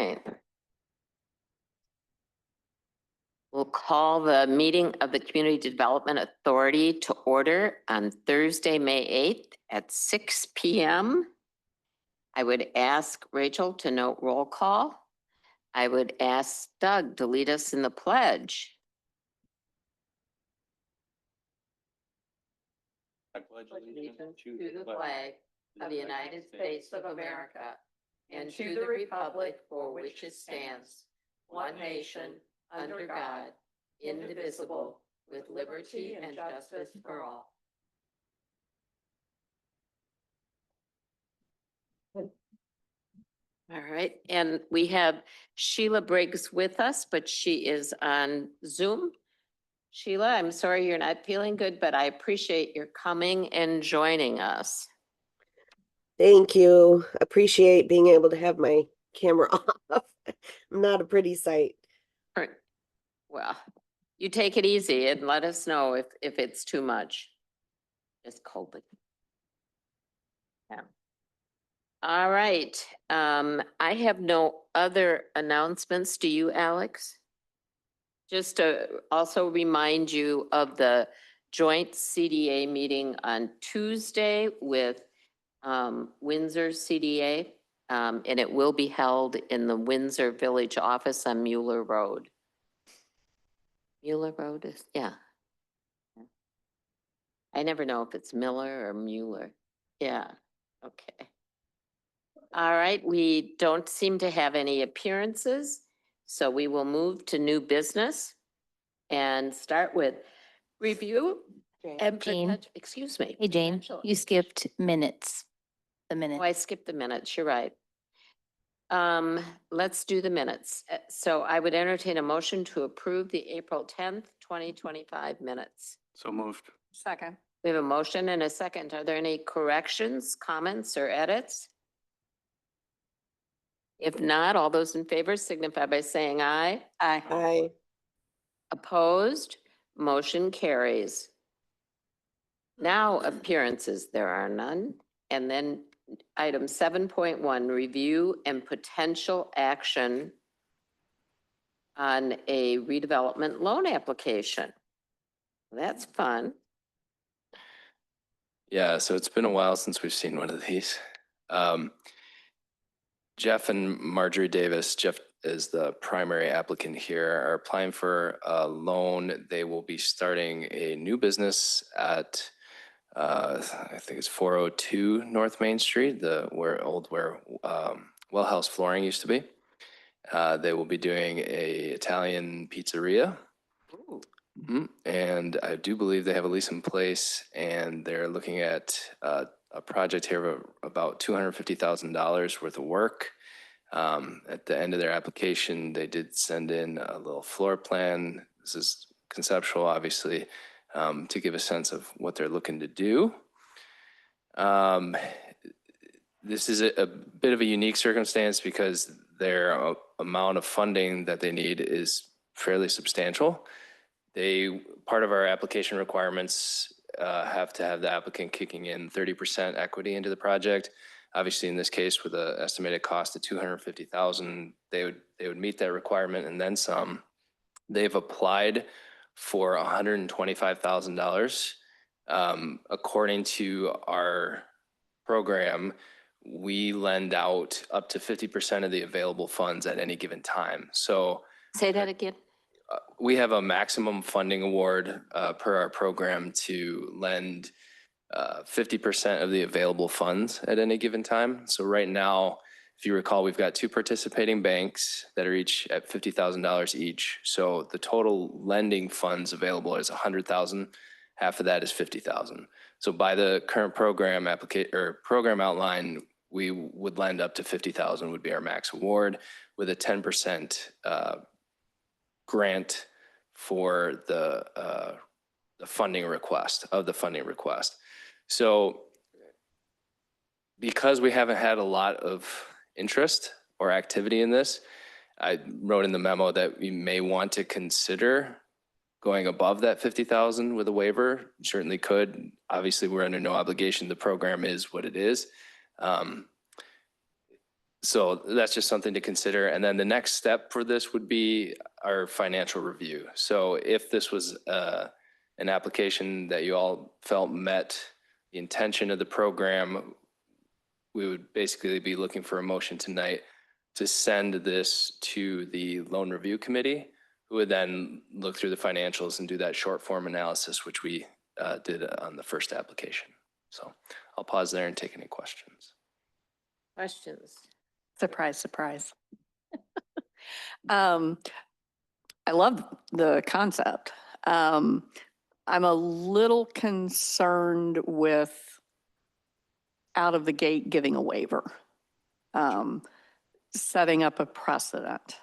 9th. We'll call the meeting of the Community Development Authority to order on Thursday, May 8th at 6 p.m. I would ask Rachel to note roll call. I would ask Doug to lead us in the pledge. I pledge allegiance To the flag of the United States of America and to the republic for which it stands, one nation, under God, indivisible, with liberty and justice for all. All right, and we have Sheila Briggs with us, but she is on Zoom. Sheila, I'm sorry you're not feeling good, but I appreciate your coming and joining us. Thank you. Appreciate being able to have my camera off. I'm not a pretty sight. All right. Well, you take it easy and let us know if it's too much. Just COVID. Yeah. All right. I have no other announcements. Do you, Alex? Just to also remind you of the joint CDA meeting on Tuesday with Windsor CDA. And it will be held in the Windsor Village office on Mueller Road. Mueller Road is, yeah. I never know if it's Miller or Mueller. Yeah, okay. All right, we don't seem to have any appearances, so we will move to new business and start with review and Jane. excuse me. Hey, Jane, potential- you skipped minutes. The Oh, minute. I skipped the minutes, you're right. Let's do the minutes. So I would entertain a motion to approve the April 10th, 2025 minutes. So moved. Second. We have a motion and a second. Are there any corrections, comments, or edits? If not, all those in favor signify by saying aye. Aye. Hi. Opposed? Motion carries. Now appearances, there are none. And then item 7.1, review and potential action on a redevelopment loan application. That's fun. Yeah, so it's been a while since we've seen one of these. Jeff and Marjorie Davis, Jeff is the primary applicant here, are applying for a loan. They will be starting a new business at, I think it's 402 North Main Street, where Well House Flooring used to be. They will be doing a Italian pizzeria. Ooh. And I do believe they have a lease in place, and they're looking at a project here of about $250,000 worth of work. At the end of their application, they did send in a little floor plan. This is conceptual, obviously, to give a sense of what they're looking to do. This is a bit of a unique circumstance because their amount of funding that they need is fairly substantial. Part of our application requirements have to have the applicant kicking in 30% equity into the project. Obviously, in this case, with an estimated cost of $250,000, they would meet that requirement and then some. They've applied for $125,000. According to our program, we lend out up to 50% of the available funds at any given time. So Say that again. we have a maximum funding award per our program to lend 50% of the available funds at any given time. So right now, if you recall, we've got two participating banks that are each at $50,000 each. So the total lending funds available is $100,000. Half of that is $50,000. So by the current program program outline, we would lend up to $50,000 would be our max award, with a 10% grant for the funding request. So because we haven't had a lot of interest or activity in this, I wrote in the memo that we may want to consider going above that 50,000 with a waiver. Certainly could. Obviously, we're under no obligation. The program is what it is. So that's just something to consider. And then the next step for this would be our financial review. So if this was an application that you all felt met the intention of the program, we would basically be looking for a motion tonight to send this to the loan review committee, who would then look through the financials and do that short form analysis, which we did on the first application. So I'll pause there and take any questions. Questions? Surprise, surprise. I love the concept. I'm a little concerned with out of the gate giving a waiver, setting up a precedent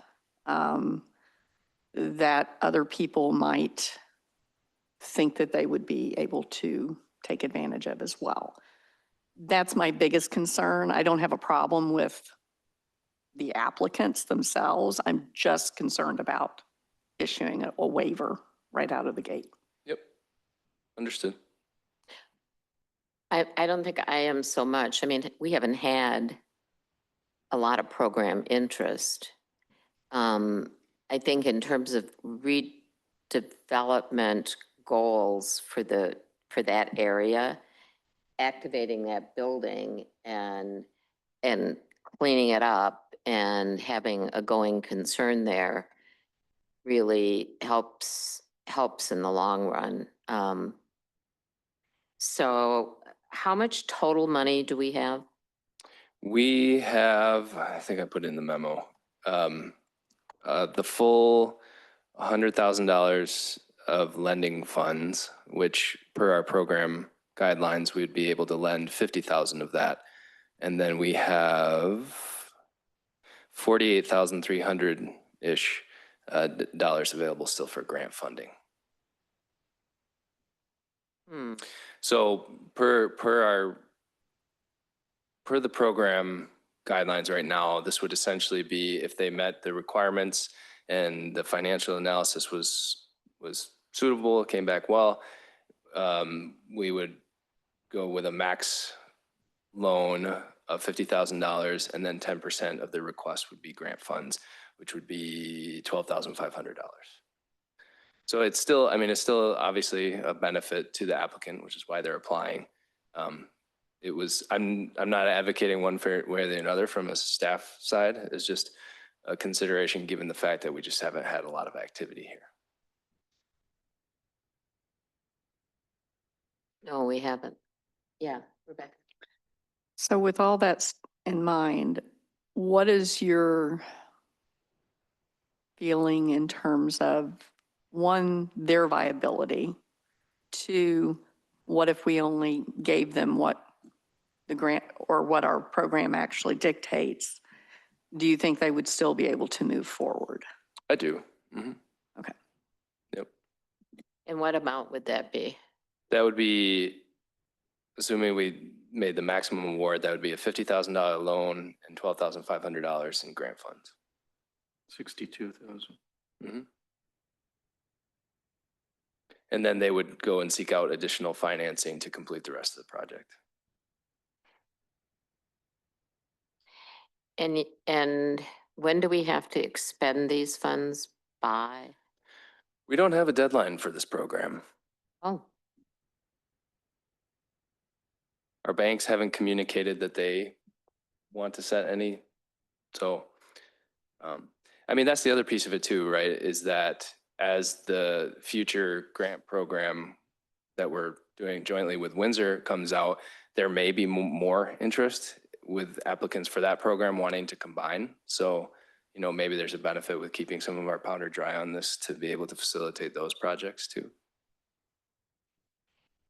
that other people might think that they would be able to take advantage of as well. That's my biggest concern. I don't have a problem with the applicants themselves. I'm just concerned about issuing a waiver right out of the gate. Yep, understood. I don't think I am so much. I mean, we haven't had a lot of program interest. I think in terms of redevelopment goals for that area, activating that building and cleaning it up and having a going concern there really helps in the long run. So how much total money do we have? We have, I think I put it in the memo, the full $100,000 of lending funds, which per our program guidelines, we'd be able to lend 50,000 of that. And then we have 48,300-ish dollars available still for grant funding. So per the program guidelines right now, this would essentially be if they met the requirements and the financial analysis was suitable, came back well, we would go with a max loan of $50,000, and then 10% of the request would be grant funds, which would be $12,500. So it's still, I mean, it's still obviously a benefit to the applicant, which is why they're applying. I'm not advocating one way or the other from a staff side. It's just a consideration given the fact that we just haven't had a lot of activity here. No, we haven't. Yeah, Rebecca. So with all that in mind, what is your feeling in terms of, one, their viability, two, what if we only gave them what the grant or what our program actually dictates? Do you think they would still be able to move forward? I do. Mm-hmm. Okay. Yep. And what amount would that be? That would be, assuming we made the maximum award, that would be a $50,000 loan and $12,500 in grant funds. 62,000. Mm-hmm. And then they would go and seek out additional financing to complete the rest of the project. And when do we have to expend these funds by? We don't have a deadline for this program. Oh, Our banks haven't communicated that they want to set any. So, I mean, that's the other piece of it too, right? Is that as the future grant program that we're doing jointly with Windsor comes out, there may be more interest with applicants for that program wanting to combine. So, you know, maybe there's a benefit with keeping some of our powder dry on this to be able to facilitate those projects too.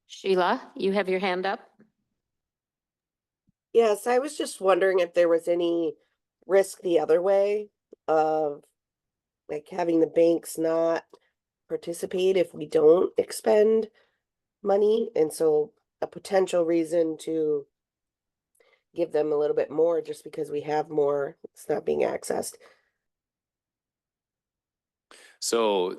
Sheila, you have your hand up? Yes, I was just wondering if there was any risk the other way of like having the banks not participate if we don't expend money. And so a potential reason to give them a little bit more just because we have more, it's not being accessed. So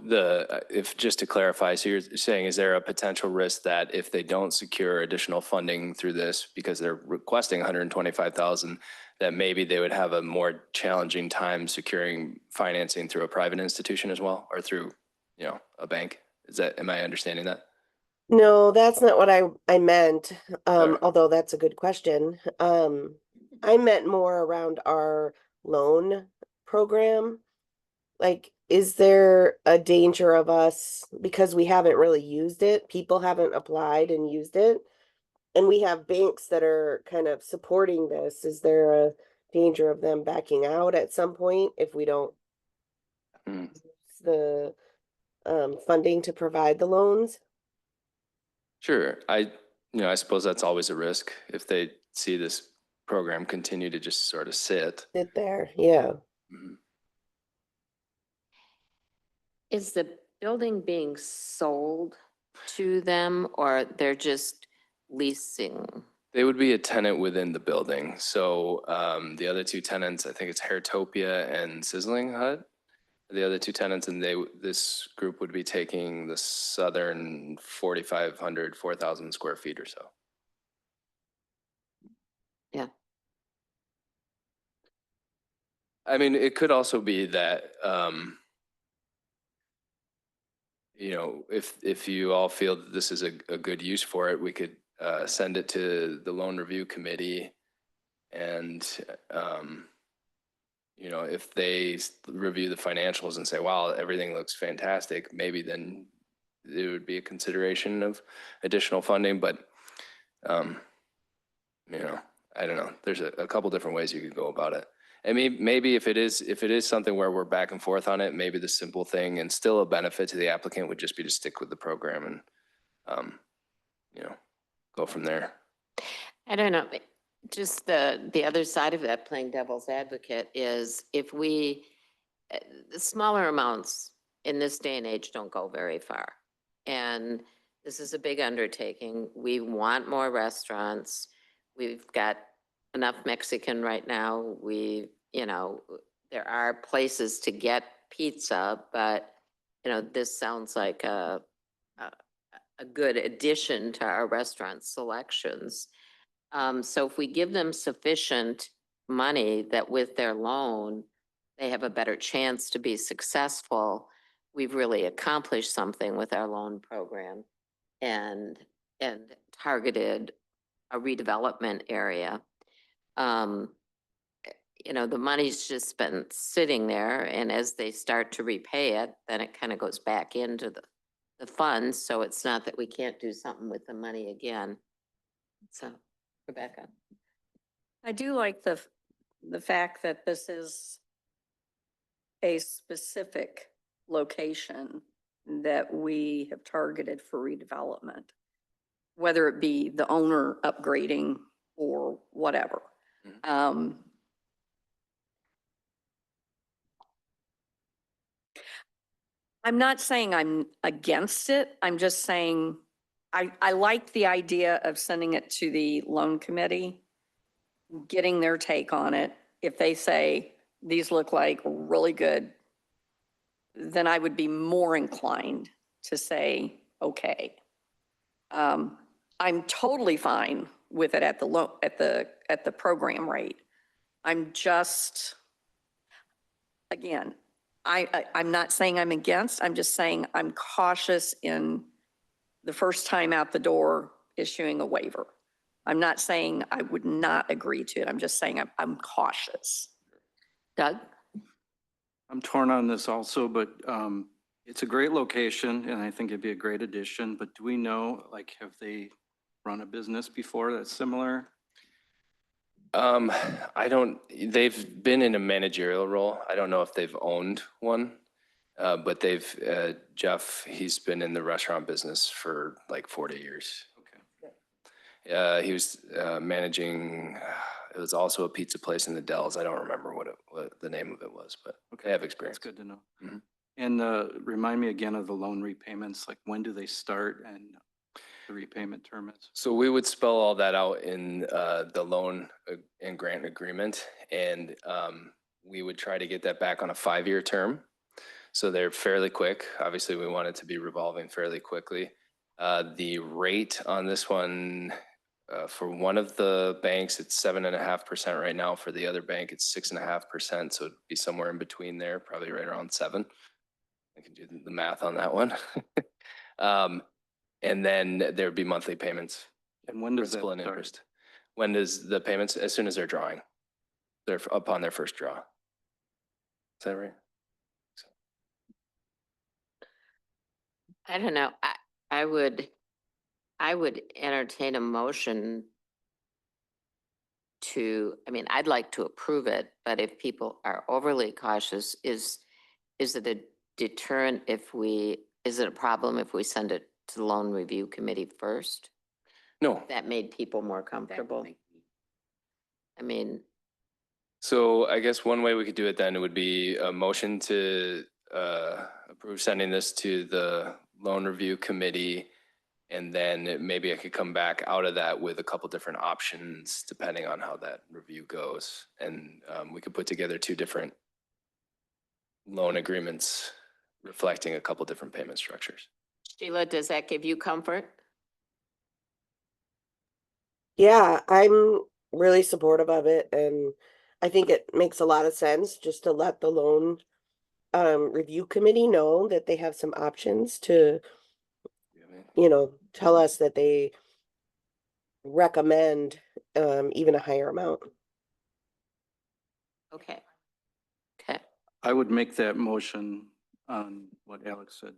if, just to clarify, so you're saying, is there a potential risk that if they don't secure additional funding through this, because they're requesting 125,000, that maybe they would have a more challenging time securing financing through a private institution as well, or through, a bank? Am I understanding that? No, that's not what I meant. Sorry. Although that's a good question. I meant more around our loan program. Like, is there a danger of us, because we haven't really used it, people haven't applied and used it, and we have banks that are kind of supporting this, is there a danger of them backing out at some point if we don't Hmm. use the funding to provide the loans? Sure. I suppose that's always a risk if they see this program continue to just sort of sit. Sit there, yeah. Mhm. Is the building being sold to them or they're just leasing? They would be a tenant within the building. So the other two tenants, I think it's Hairtopia and Sizzling Hut. The other two tenants, and this group would be taking the southern 4,500, 4,000 square feet or so. Yeah. I mean, it could also be that, if you all feel that this is a good use for it, we could send it to the loan review committee. And, if they review the financials and say, wow, everything looks fantastic, maybe then there would be a consideration of additional funding. But, I don't know. There's a couple different ways you could go about it. I mean, maybe if it is something where we're back and forth on it, maybe the simple thing and still a benefit to the applicant would just be to stick with the program and, go from there. I don't know. Just the other side of that, playing devil's advocate, is if the smaller amounts in this day and age don't go very far. And this is a big undertaking. We want more restaurants. We've got enough Mexican right now. There are places to get pizza, but, this sounds like a good addition to our restaurant selections. So if we give them sufficient money that with their loan, they have a better chance to be successful, we've really accomplished something with our loan program and targeted a redevelopment area. The money's just been sitting there, and as they start to repay it, then it kind of goes back into the funds. So it's not that we can't do something with the money again. So, Rebecca. I do like the fact that this is a specific location that we have targeted for redevelopment, whether it be the owner upgrading or whatever. I'm not saying I'm against it. I'm just saying I like the idea of sending it to the loan committee, getting their take on it. If they say these look like really good, then I would be more inclined to say, okay. I'm totally fine with it at the program rate. I'm just, again, I'm not saying I'm against, I'm just saying I'm cautious in the first time out the door issuing a waiver. I'm not saying I would not agree to it. I'm just saying I'm cautious. Doug? I'm torn on this also, but it's a great location and I think it'd be a great addition, but do we know, have they run a business before that's similar? They've been in a managerial role. I don't know if they've owned one, but Jeff, he's been in the restaurant business for like 40 years. Okay. He was managing, it was also a pizza place in the Dells. I don't remember what the name of it was, but they have experience. That's good to know. Mhm. And remind me again of the loan repayments, like when do they start and the repayment term is? So we would spell all that out in the loan and grant agreement, and we would try to get that back on a 5-year term. So they're fairly quick. Obviously, we want it to be revolving fairly quickly. The rate on this one, for one of the banks, it's 7.5% right now. For the other bank, it's 6.5%. So it'd be somewhere in between there, probably right around 7. I can do the math on that one. And then there'd be monthly payments, And when does that principal and start? interest. When does the payments? As soon as they're drawing. They're upon their first draw. Is that right? I don't know. I would entertain a motion to, I mean, I'd like to approve it, but if people are overly cautious, is it a deterrent is it a problem if we send it to the loan review committee first? No. That made people more comfortable. I mean, So I guess one way we could do it then would be a motion to approve sending this to the loan review committee. And then maybe I could come back out of that with a couple different options depending on how that review goes. And we could put together 2 different loan agreements reflecting a couple different payment structures. Sheila, does that give you comfort? Yeah, I'm really supportive of it, and I think it makes a lot of sense just to let the loan review committee know that they have some options to, tell us that they recommend even a higher amount. Okay. Okay. I would make that motion on what Alex said.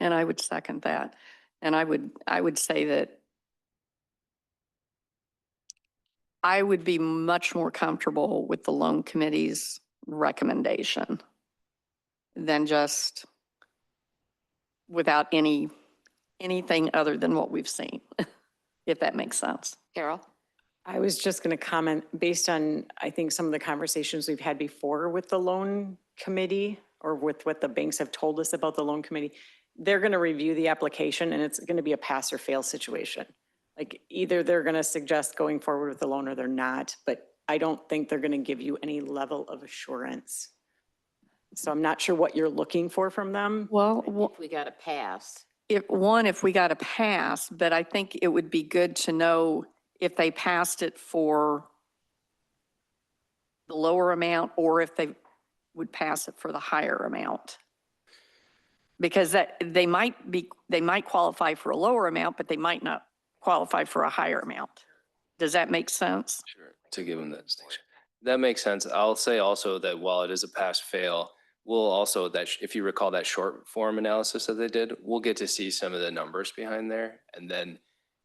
And I would second that. And I would say that I would be much more comfortable with the loan committee's recommendation than just without anything other than what we've seen, if that makes sense. Carol? I was just going to comment, based on, I think, some of the conversations we've had before with the loan committee, or with what the banks have told us about the loan committee, they're going to review the application and it's going to be a pass or fail situation. Like, either they're going to suggest going forward with the loan or they're not, but I don't think they're going to give you any level of assurance. So I'm not sure what you're looking for from them. Well, If we got a pass. if we got a pass, but I think it would be good to know if they passed it for the lower amount or if they would pass it for the higher amount. Because they might qualify for a lower amount, but they might not qualify for a higher amount. Does that make sense? Sure. To give them that distinction. That makes sense. I'll say also that while it is a pass fail, we'll also, if you recall that short form analysis that they did, we'll get to see some of the numbers behind there. And then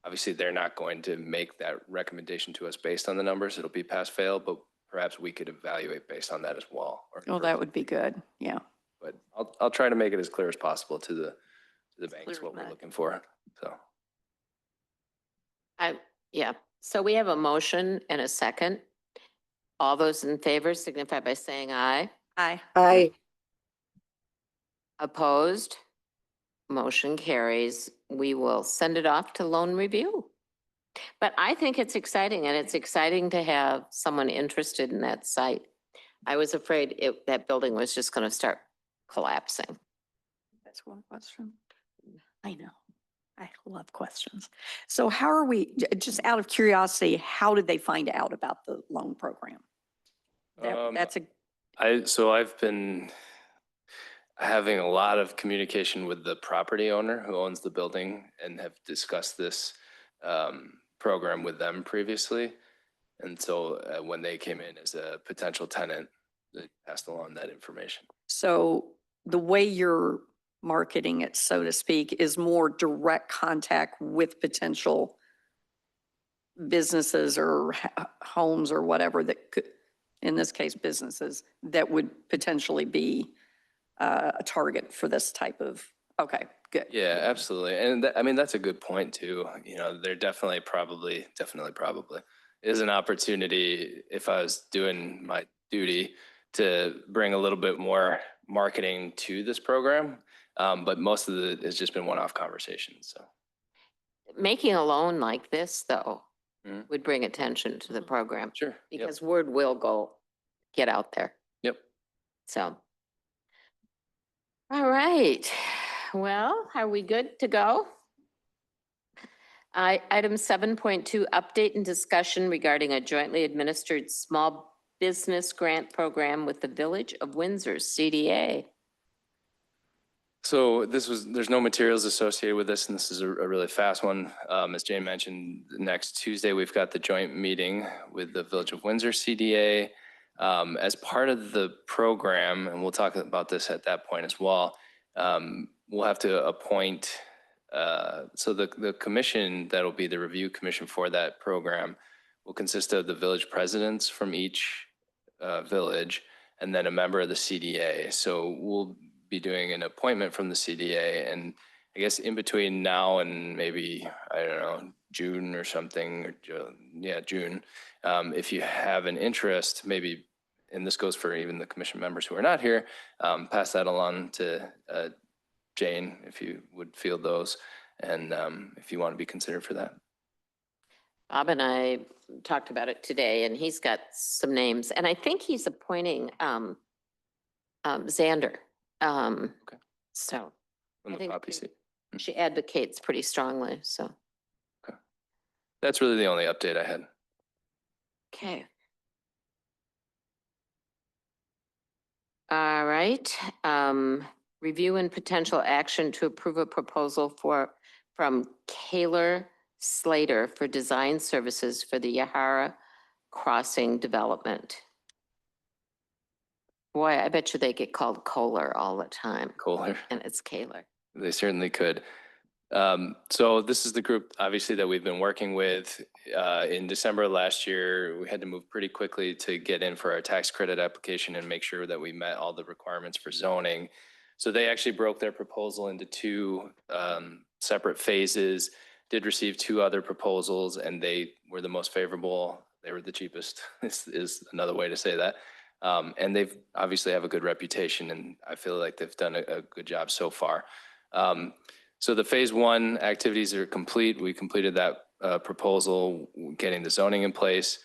obviously they're not going to make that recommendation to us based on the numbers. It'll be pass fail, but perhaps we could evaluate based on that as well. Oh, that would be good. Yeah. But I'll try to make it as clear as possible to the banks clear what as we're mud. looking for. So. Yeah, so we have a motion and a second. All those in favor signify by saying aye. Aye. Opposed? Motion carries. We will send it off to loan review. But I think it's exciting, and it's exciting to have someone interested in that site. I was afraid that building was just going to start collapsing. That's one question. I know. I love questions. So how are we, just out of curiosity, how did they find out about the loan program? That's So I've been having a lot of communication with the property owner who owns the building and have discussed this program with them previously. And so when they came in as a potential tenant, they passed along that information. So the way you're marketing it, so to speak, is more direct contact with potential businesses or homes or whatever that could, in this case, businesses that would potentially be a target for this type of, okay, good. Yeah, absolutely. And I mean, that's a good point too. There definitely probably is an opportunity, if I was doing my duty, to bring a little bit more marketing to this program. But most of it has just been one-off conversations. So Making a loan like this, though, Mhm. would bring attention to the program sure. Yep. because word will get out there. Yep. So. All right. Well, are we good to go? Item 7.2, update and discussion regarding a jointly administered small business grant program with the Village of Windsor, CDA. So there's no materials associated with this, and this is a really fast one. As Jane mentioned, next Tuesday, we've got the joint meeting with the Village of Windsor CDA. As part of the program, and we'll talk about this at that point as well, we'll have to appoint, so the commission that'll be the review commission for that program will consist of the village presidents from each village, and then a member of the CDA. So we'll be doing an appointment from the CDA, and I guess in between now and maybe, I don't know, June or something, or June, if you have an interest, maybe, and this goes for even the commission members who are not here, pass that along to Jane, if you would field those, and if you want to be considered for that. Bob and I talked about it today, and he's got some names, and I think he's appointing Xander. Okay. So From I the think Poppy Seed. she advocates pretty strongly, so, That's really the only update I had. okay. All right, review and potential action to approve a proposal from Kaler Slater for design services for the Yahara Crossing development. Boy, I bet you they get called Kohler all the time, Kohler. and it's Kaler. They certainly could. So this is the group, obviously, that we've been working with. In December of last year, we had to move pretty quickly to get in for our tax credit application and make sure that we met all the requirements for zoning. So they actually broke their proposal into two separate phases, did receive two other proposals, and they were the most favorable. They were the cheapest, is another way to say that. And they've obviously have a good reputation, and I feel like they've done a good job so far. So the phase one activities are complete. We completed that proposal, getting the zoning in place.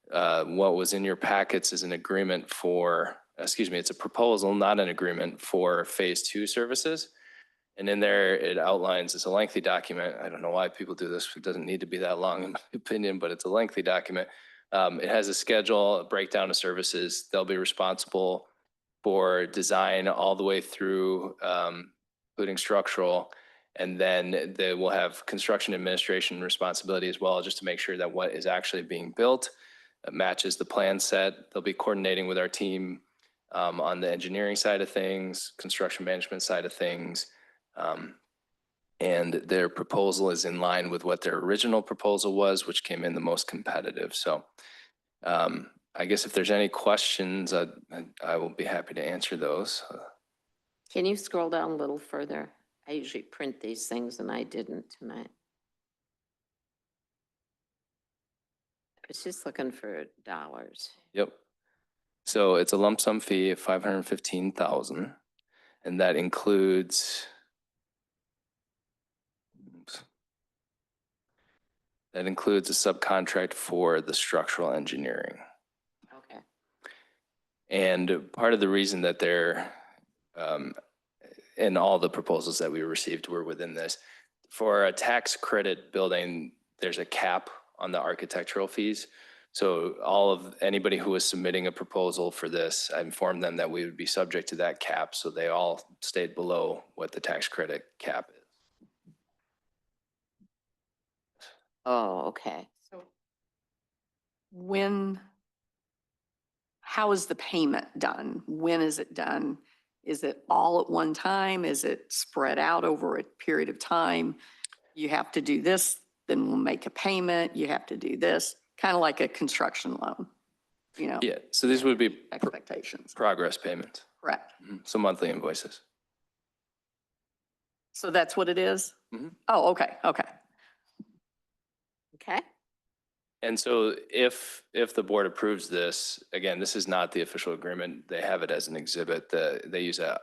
What was in your packets is an agreement for, it's a proposal, not an agreement for phase two services. And in there, it outlines, it's a lengthy document. I don't know why people do this. It doesn't need to be that long, in my opinion, but it's a lengthy document. It has a schedule, a breakdown of services. They'll be responsible for design all the way through, including structural. And then they will have construction administration responsibility as well, just to make sure that what is actually being built matches the plan set. They'll be coordinating with our team on the engineering side of things, construction management side of things. And their proposal is in line with what their original proposal was, which came in the most competitive. So I guess if there's any questions, I will be happy to answer those. Can you scroll down a little further? I usually print these things and I didn't tonight. I was just looking for dollars. Yep. So it's a lump sum fee of $515,000, and that includes a subcontract for the structural engineering. Okay. And part of the reason that they're, and all the proposals that we received were within this, for a tax credit building, there's a cap on the architectural fees. So anybody who was submitting a proposal for this, I informed them that we would be subject to that cap. So they all stayed below what the tax credit cap is. Oh, okay. So how is the payment done? When is it done? Is it all at one time? Is it spread out over a period of time? You have to do this, then we'll make a payment. You have to do this, kind of like a construction loan, Yeah, so these would be expectations. progress payments. Correct. So monthly invoices. So that's what it is? Mhm. Oh, okay, okay. Okay. And so if the board approves this, again, this is not the official agreement. They have it as an exhibit. They use the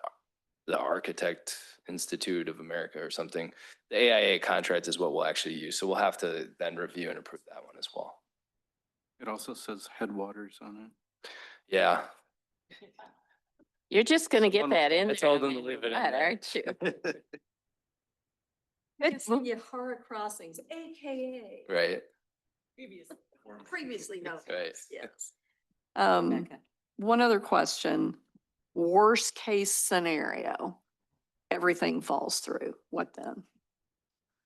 Architect Institute of America or something. The AIA contract is what we'll actually use. So we'll have to then review and approve that one as well. It also says Headwaters on it. Yeah. You're just gonna get One- that in I there. told them no to leave matter it in what, there. Aren't you? It's the Yahara Crossings, AKA. Right. Previously known. Right. as, Yes. One other question, worst case scenario, everything falls through, what then?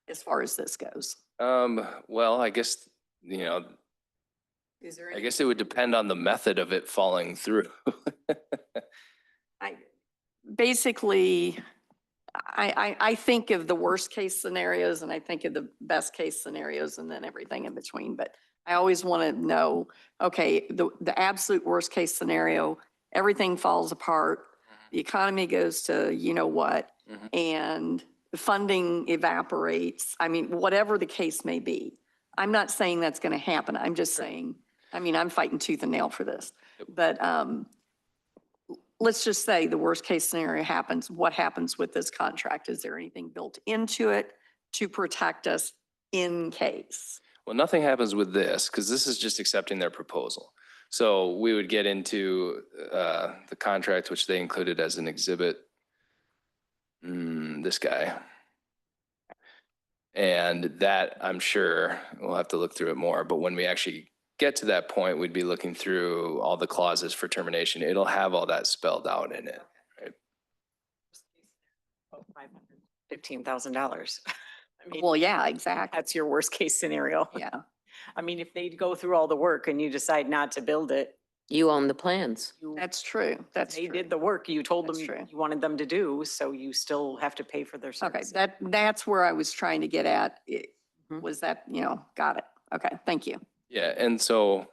As far as this goes. Well, I guess, you know, Is there I guess it would depend on the method of it falling through. Basically, I think of the worst case scenarios and I think of the best case scenarios and then everything in between. But I always want to know, okay, the absolute worst case scenario, everything falls apart. The economy goes to, you know what, Mhm. and the funding evaporates. I mean, whatever the case may be. I'm not saying that's going to happen. I'm just saying, I mean, I'm fighting tooth and nail for this. But let's just say the worst case scenario happens. What happens with this contract? Is there anything built into it to protect us in case? Well, nothing happens with this because this is just accepting their proposal. So we would get into the contract, which they included as an exhibit. This guy. And that, I'm sure, we'll have to look through it more, but when we actually get to that point, we'd be looking through all the clauses for termination. It'll have all that spelled out in it. $15,000. I mean, Well, yeah, exactly. that's your worst case scenario. Yeah. I mean, if they go through all the work and you decide not to build it, You own the plans. That's true. That's they true. did the work you told them That's true. you wanted them to do, so you still have to pay for their Okay, services. that's where I was trying to get at. Mhm. Was that, got it. Okay, thank you. Yeah, and so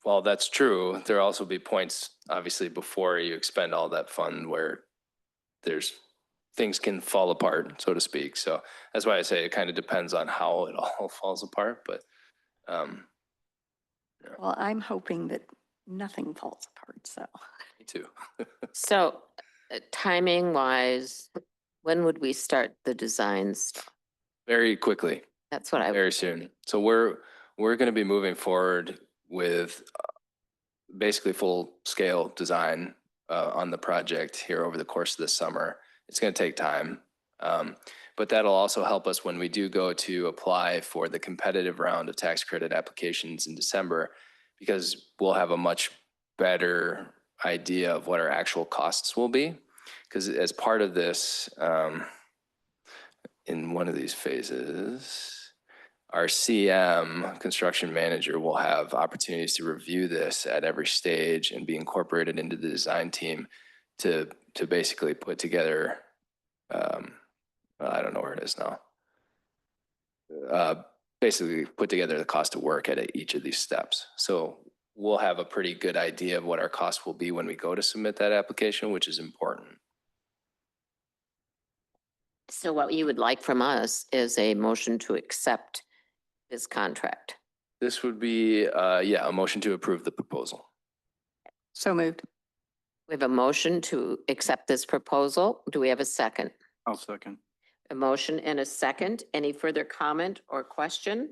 while that's true, there'll also be points, obviously, before you expend all that fund where things can fall apart, so to speak. So that's why I say it kind of depends on how it all falls apart, but Well, I'm hoping that nothing falls apart, so. me too. So timing wise, when would we start the design stuff? Very quickly. That's what I, Very soon. So we're going to be moving forward with basically full scale design on the project here over the course of the summer. It's going to take time. But that'll also help us when we do go to apply for the competitive round of tax credit applications in December, because we'll have a much better idea of what our actual costs will be. Because as part of this, in one of these phases, our CM, construction manager, will have opportunities to review this at every stage and be incorporated into the design team to basically put together, I don't know where it is now. Basically put together the cost of work at each of these steps. So we'll have a pretty good idea of what our costs will be when we go to submit that application, which is important. so what you would like from us is a motion to accept this contract. This would be, a motion to approve the proposal. So moved. We have a motion to accept this proposal. Do we have a second? I'll second. A motion and a second. Any further comment or question?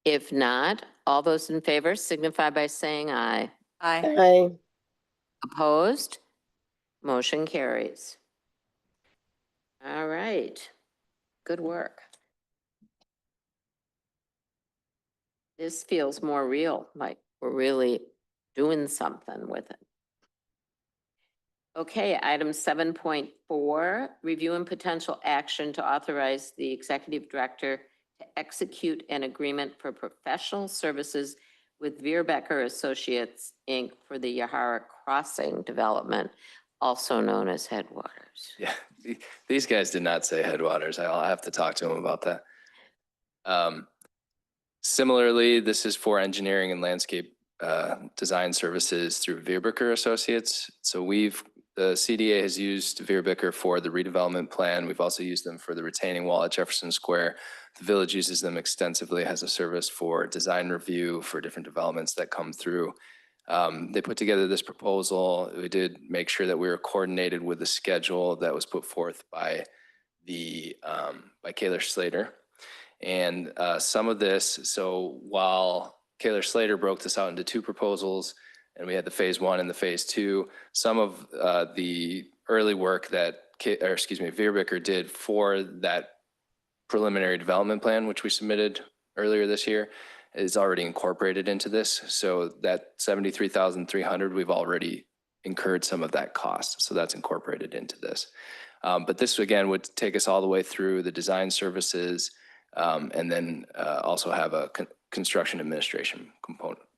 If not, all those in favor signify by saying aye. Aye. I, Opposed? Motion carries. All right. Good work. This feels more real, like we're really doing something with it. Okay, item 7.4, review and potential action to authorize the executive director to execute an agreement for professional services with Veerbecker Associates, Inc. for the Yahara Crossing development, also known as Headwaters. Yeah, these guys did not say Headwaters. I'll have to talk to them about that. Similarly, this is for engineering and landscape design services through Veerbecker Associates. So the CDA has used Veerbecker for the redevelopment plan. We've also used them for the retaining wall at Jefferson Square. The village uses them extensively as a service for design review for different developments that come through. They put together this proposal. We did make sure that we were coordinated with the schedule that was put forth by by Kaler Slater. And some of this, so while Kaler Slater broke this out into two proposals, and we had the phase 1 and the phase 2. Some of the early work that, Veerbeker did for that preliminary development plan, which we submitted earlier this year, is already incorporated into this. So that 73,300, we've already incurred some of that cost. So that's incorporated into this. But this, again, would take us all the way through the design services, and then also have a construction administration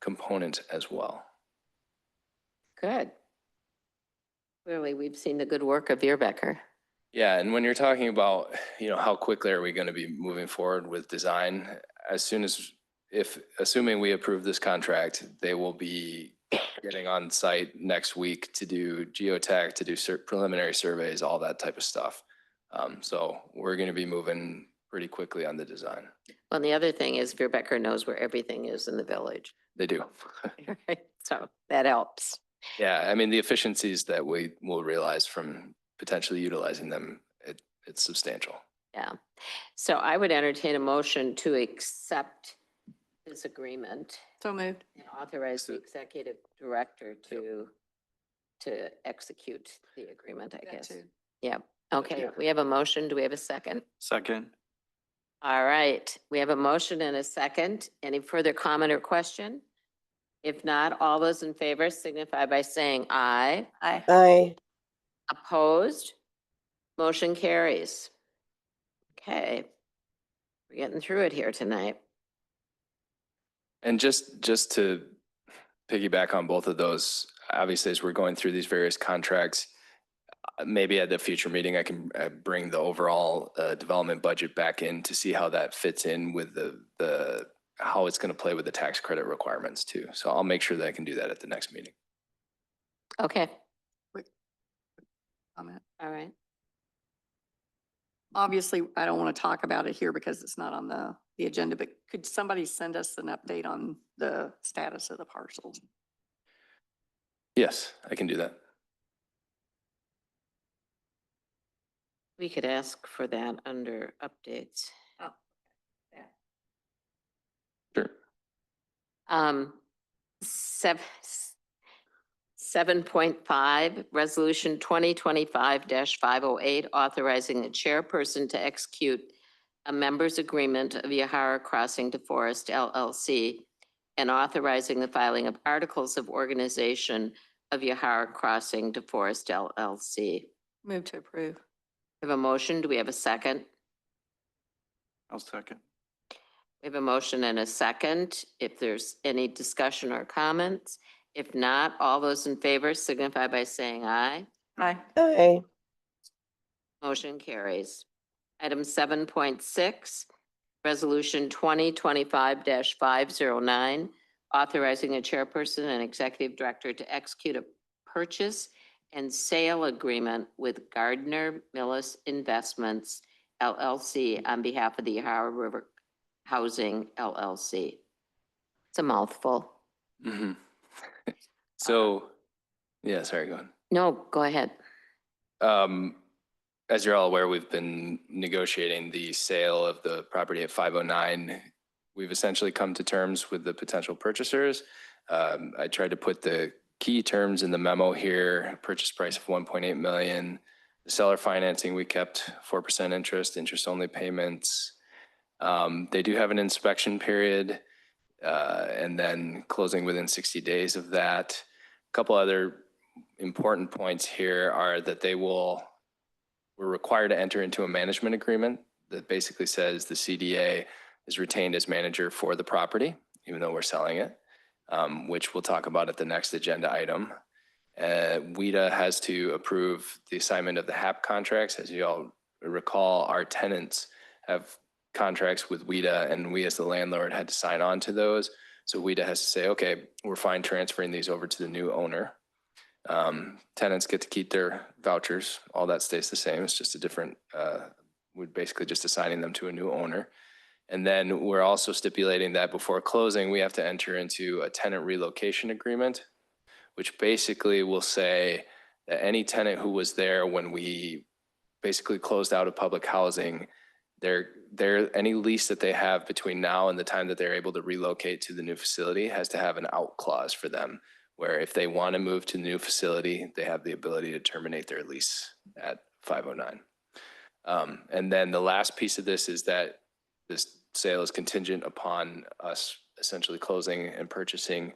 component as well. Good. Clearly, we've seen the good work of Veerbecker. Yeah, and when you're talking about, how quickly are we going to be moving forward with design, assuming we approve this contract, they will be getting on site next week to do geotech, to do preliminary surveys, all that type of stuff. So we're going to be moving pretty quickly on the design. Well, the other thing is Veerbecker knows where everything is in the village. They do. Right? So that helps. Yeah, I mean, the efficiencies that we will realize from potentially utilizing them, it's substantial. Yeah. So I would entertain a motion to accept this agreement So moved. and authorize the executive director to execute the agreement, I That guess. too. Yeah. Okay, we have a motion. Do we have a second? Second. All right, we have a motion and a second. Any further comment or question? If not, all those in favor signify by saying aye. Aye. Aye. Opposed? Motion carries. Okay. We're getting through it here tonight. And just to piggyback on both of those, obviously, as we're going through these various contracts, maybe at the future meeting, I can bring the overall development budget back in to see how that fits in with the how it's going to play with the tax credit requirements too. So I'll make sure that I can do that at the next meeting. Okay, Comment. all right. Obviously, I don't want to talk about it here because it's not on the agenda, but could somebody send us an update on the status of the parcels? Yes, I can do that. We could ask for that under updates. Sure. 7.5, Resolution 2025-508, authorizing the chairperson to execute a members agreement of Yahara Crossing to Forest LLC and authorizing the filing of articles of organization of Yahara Crossing to Forest LLC. Move to approve. We have a motion. Do we have a second? I'll second. We have a motion and a second. If there's any discussion or comments, if not, all those in favor signify by saying aye. Aye. Aye. Motion carries. Item 7.6, Resolution 2025-509, authorizing a chairperson and executive director to execute a purchase and sale agreement with Gardner Millis Investments LLC on behalf of the Yahara River Housing LLC. It's a mouthful. Mhm. So, yeah, sorry, go ahead. No, go ahead. As you're all aware, we've been negotiating the sale of the property at 509. We've essentially come to terms with the potential purchasers. I tried to put the key terms in the memo here: purchase price of 1.8 million. The seller financing, we kept 4% interest-only payments. They do have an inspection period, and then closing within 60 days of that. A couple other important points here are that we're required to enter into a management agreement that basically says the CDA is retained as manager for the property, even though we're selling it, which we'll talk about at the next agenda item. WIDA has to approve the assignment of the HAP contracts. As you all recall, our tenants have contracts with WIDA, and we as the landlord had to sign on to those. So WIDA has to say, okay, we're fine transferring these over to the new owner. Tenants get to keep their vouchers. All that stays the same. It's just a different, we're basically just assigning them to a new owner. And then we're also stipulating that before closing, we have to enter into a tenant relocation agreement, which basically will say that any tenant who was there when we basically closed out of public housing, any lease that they have between now and the time that they're able to relocate to the new facility has to have an out clause for them, where if they want to move to the new facility, they have the ability to terminate their lease at 509. And then the last piece of this is that this sale is contingent upon us essentially closing and purchasing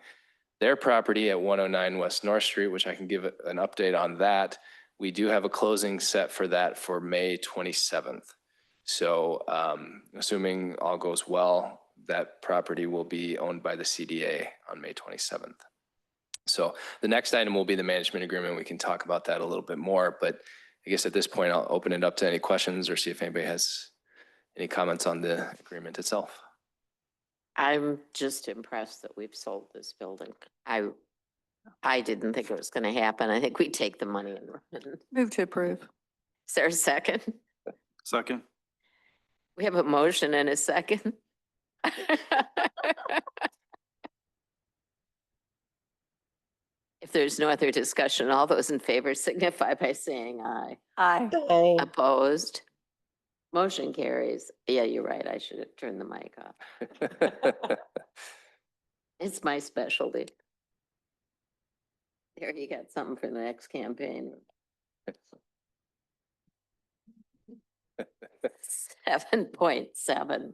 their property at 109 West North Street, which I can give an update on that. We do have a closing set for that for May 27th. So assuming all goes well, that property will be owned by the CDA on May 27th. So the next item will be the management agreement. We can talk about that a little bit more, but I guess at this point, I'll open it up to any questions or see if anybody has any comments on the agreement itself. I'm just impressed that we've sold this building. I didn't think it was gonna happen. I think we take the money and run. Move to approve. Is there a second? Second? We have a motion and a second. If there's no other discussion, all those in favor signify by saying aye. Aye. Aye. Opposed? Motion carries. Yeah, you're right. I should have turned the mic off. It's my specialty. There, you got something for the next campaign. 7.7.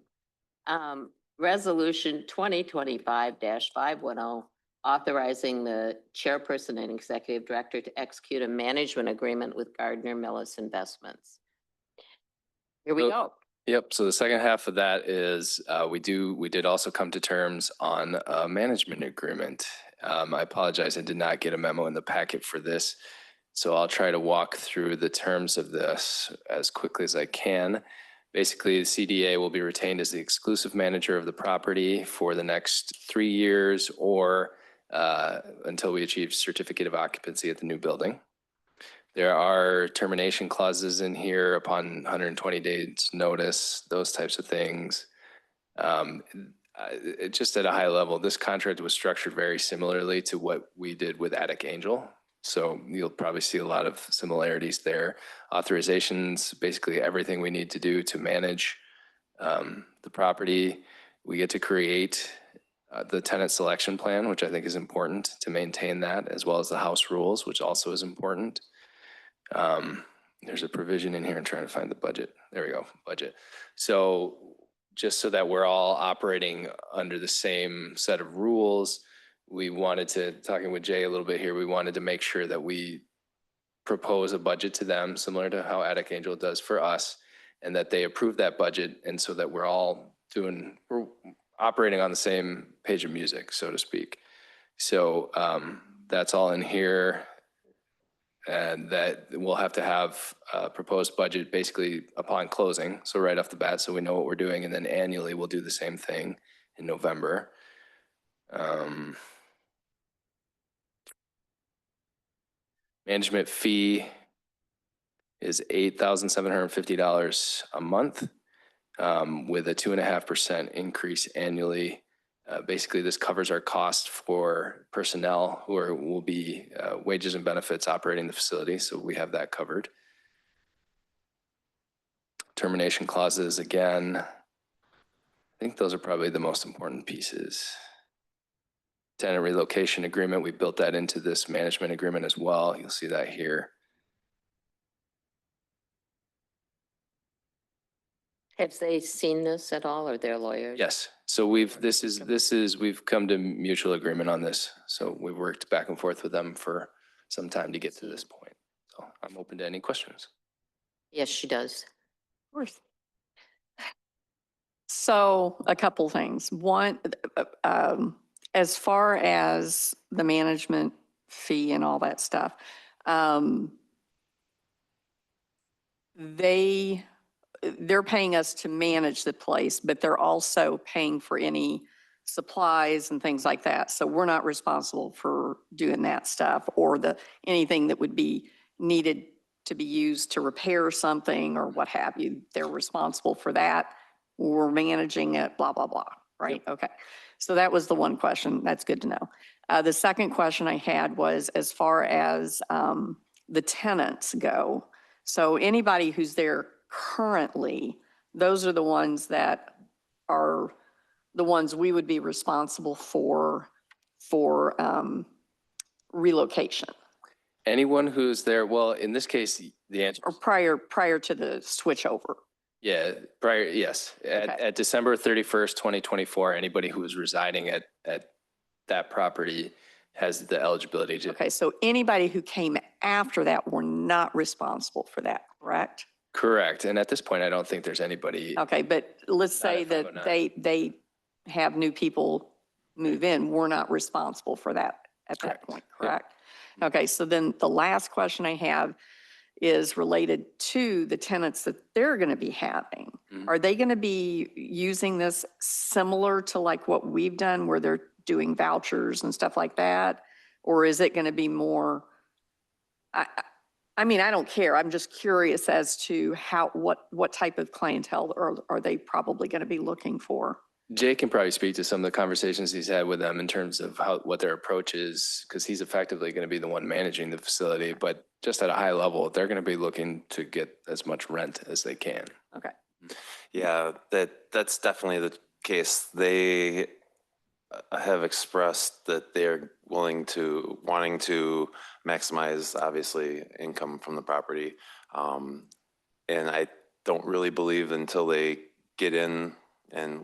Resolution 2025-510, authorizing the chairperson and executive director to execute a management agreement with Gardner Millis Investments. Here we So- go. Yep, so the second half of that is, we did also come to terms on a management agreement. I apologize, I did not get a memo in the packet for this. So I'll try to walk through the terms of this as quickly as I can. Basically, the CDA will be retained as the exclusive manager of the property for the next 3 years or until we achieve certificate of occupancy at the new building. There are termination clauses in here upon 120 days notice, those types of things. Just at a high level, this contract was structured very similarly to what we did with Attic Angel. So you'll probably see a lot of similarities there. Authorizations, basically everything we need to do to manage the property. We get to create the tenant selection plan, which I think is important to maintain that, as well as the house rules, which also is important. There's a provision in here. I'm trying to find the budget. There we go, budget. So just so that we're all operating under the same set of rules, we wanted to, talking with Jay a little bit here, we wanted to make sure that we propose a budget to them, similar to how Attic Angel does for us, and that they approve that budget, and so that we're all we're operating on the same page of music, so to speak. So that's all in here. And that we'll have to have a proposed budget basically upon closing. So right off the bat, so we know what we're doing. And then annually, we'll do the same thing in November. Management fee is $8,750 a month with a 2.5% increase annually. Basically, this covers our cost for personnel who will be wages and benefits operating the facility, so we have that covered. Termination clauses, again, I think those are probably the most important pieces. Tenant relocation agreement, we built that into this management agreement as well. You'll see that here. Have they seen this at all, or their lawyers? Yes, so we've come to mutual agreement on this. So we've worked back and forth with them for some time to get to this point. So I'm open to any questions. Yes, she does. Of course. So a couple things. One, as far as the management fee and all that stuff, they're paying us to manage the place, but they're also paying for any supplies and things like that. So we're not responsible for doing that stuff or anything that would be needed to be used to repair something or what have you. They're responsible for that. We're managing it, blah, blah, blah, right? Okay. So that was the one question. That's good to know. The second question I had was as far as the tenants go. So anybody who's there currently, those are the ones that are the ones we would be responsible for relocation Anyone who's there, well, in this case, the answer, or prior to the switch over? yeah, prior, yes. Okay. At December 31st, 2024, anybody who is residing at that property has the eligibility to. Okay, so anybody who came after that were not responsible for that, correct? Correct. And at this point, I don't think there's anybody. Okay, but let's Not say at that 509. they have new people move in, we're not responsible for that at that Correct. point, Yep. correct? Okay, so then the last question I have is related to the tenants that they're going to be having. Mhm. Are they going to be using this similar to like what we've done where they're doing vouchers and stuff like that? Or is it going to be more, I mean, I don't care. I'm just curious as to what type of clientele are they probably going to be looking for? Jay can probably speak to some of the conversations he's had with them in terms of what their approach is, because he's effectively going to be the one managing the facility. But just at a high level, they're going to be looking to get as much rent as they can. Okay. Yeah, that's definitely the case. They have expressed that they're wanting to maximize, obviously, income from the property. And I don't really believe until they get in and,